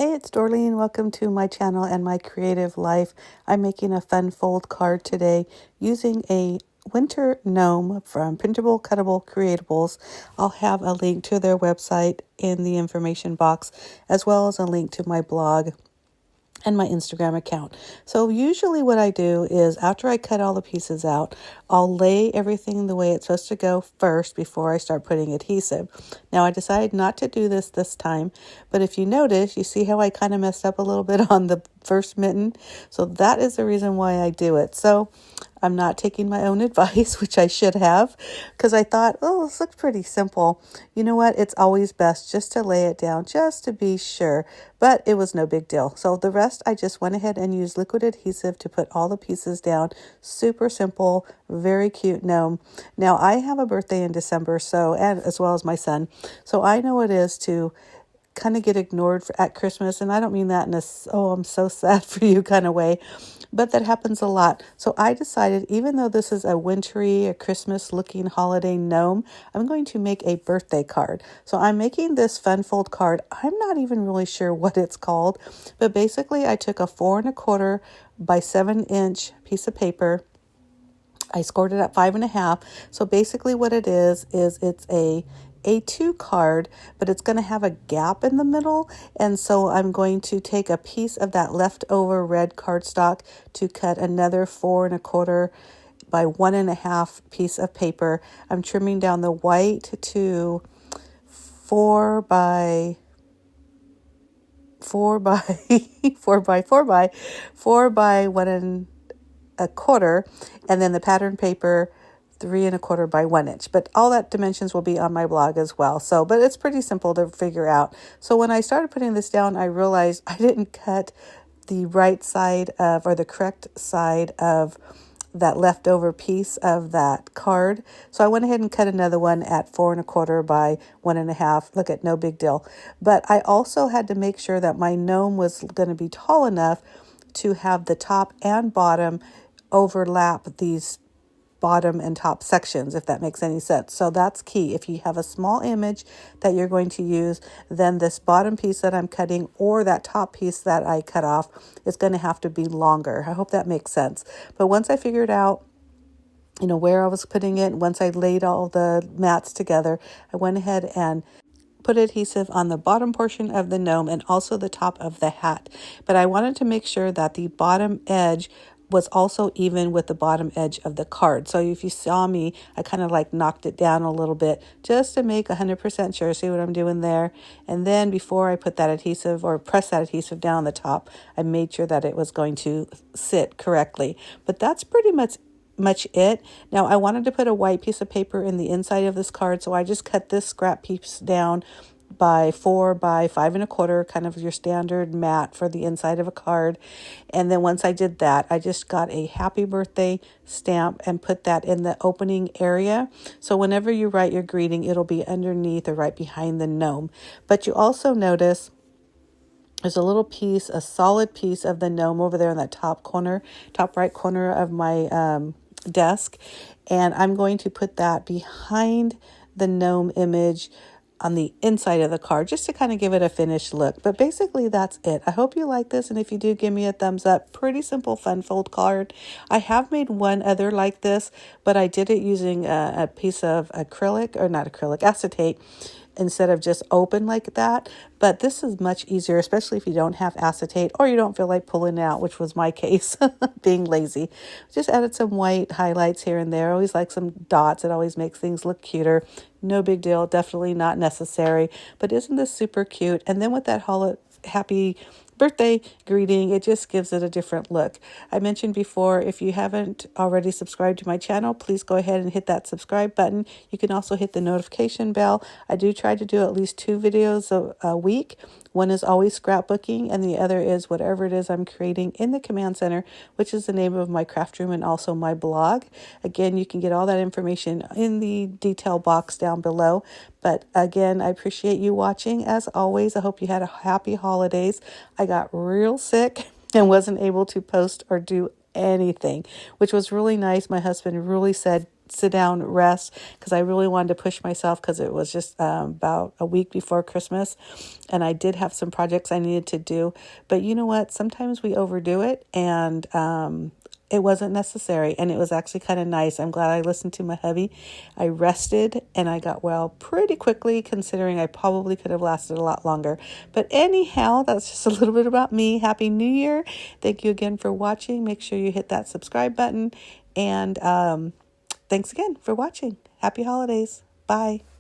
Hey, it's Dorleen. Welcome to my channel and my creative life. I'm making a fun fold card today using a winter gnome from Printable Cuttable Creatables. I'll have a link to their website in the information box, as well as a link to my blog and my Instagram account. So usually what I do is after I cut all the pieces out, I'll lay everything the way it's supposed to go first before I start putting adhesive. Now I decided not to do this time, but if you notice, you see how I kind of messed up a little bit on the first mitten. So that is the reason why I do it. So I'm not taking my own advice, which I should have, because I thought, oh, this looks pretty simple. You know what? It's always best just to lay it down just to be sure, but it was no big deal. So the rest, I just went ahead and used liquid adhesive to put all the pieces down. Super simple, very cute gnome. Now I have a birthday in December, and as well as my son. So I know it is to kind of get ignored at Christmas. And I don't mean that in a, oh, I'm so sad for you kind of way, but that happens a lot. So I decided, even though this is a wintry, a Christmas looking holiday gnome, I'm going to make a birthday card. So I'm making this fun fold card. I'm not even really sure what it's called, but basically I took a 4 1/4 by 7-inch piece of paper. I scored it at 5.5. So basically what it is it's a A2 card, but it's going to have a gap in the middle. And so I'm going to take a piece of that leftover red cardstock to cut another 4 1/4 by 1.5 piece of paper. I'm trimming down the white to 4 by 4 by 4 by 4 by 4 by 1.25, and then the pattern paper 3 1/4 by 1 inch. But all that dimensions will be on my blog as well. So, but it's pretty simple to figure out. So when I started putting this down, I realized I didn't cut the right side of, or the correct side of that leftover piece of that card. So I went ahead and cut another one at 4 1/4 by 1.5. Look at, no big deal. But I also had to make sure that my gnome was going to be tall enough to have the top and bottom overlap these bottom and top sections, if that makes any sense. So that's key. If you have a small image that you're going to use, then this bottom piece that I'm cutting or that top piece that I cut off is going to have to be longer. I hope that makes sense. But once I figured out where I was putting it, once I laid all the mats together, I went ahead and put adhesive on the bottom portion of the gnome and also the top of the hat. But I wanted to make sure that the bottom edge was also even with the bottom edge of the card. So if you saw me, I kind of like knocked it down a little bit just to make 100% sure. See what I'm doing there? And then before I put that adhesive or press that adhesive down on the top, I made sure that it was going to sit correctly. But that's pretty much it. Now I wanted to put a white piece of paper in the inside of this card, so I just cut this scrap piece down by 4 by 5 1/4, kind of your standard mat for the inside of a card. And then once I did that, I just got a happy birthday stamp and put that in the opening area. So whenever you write your greeting, it'll be underneath or right behind the gnome. But you also notice there's a little piece, a solid piece of the gnome over there in that top right corner of my desk. And I'm going to put that behind the gnome image on the inside of the card, just to kind of give it a finished look. But basically that's it. I hope you like this, and if you do, give me a thumbs up. Pretty simple fun fold card. I have made one other like this, but I did it using a piece of acetate, instead of just open like that. But this is much easier, especially if you don't have acetate or you don't feel like pulling it out, which was my case, being lazy. Just added some white highlights here and there. I always like some dots. It always makes things look cuter. No big deal. Definitely not necessary. But isn't this super cute? And then with that happy birthday greeting, it just gives it a different look. I mentioned before, if you haven't already subscribed to my channel, please go ahead and hit that subscribe button. You can also hit the notification bell. I do try to do at least 2 videos a week. One is always scrapbooking, and the other is whatever it is I'm creating in the command center, which is the name of my craft room and also my blog. Again, you can get all that information in the detail box down below. But again, I appreciate you watching. As always, I hope you had a happy holidays. I got real sick and wasn't able to post or do anything, which was really nice. My husband really said, sit down, rest, because I really wanted to push myself because it was just about a week before Christmas, and I did have some projects I needed to do. But you know what? Sometimes we overdo it, and it wasn't necessary, and it was actually kind of nice. I'm glad I listened to my hubby. I rested, and I got well pretty quickly, considering I probably could have lasted a lot longer. But anyhow, that's just a little bit about me. Happy New Year. Thank you again for watching. Make sure you hit that subscribe button, and thanks again for watching. Happy holidays. Bye.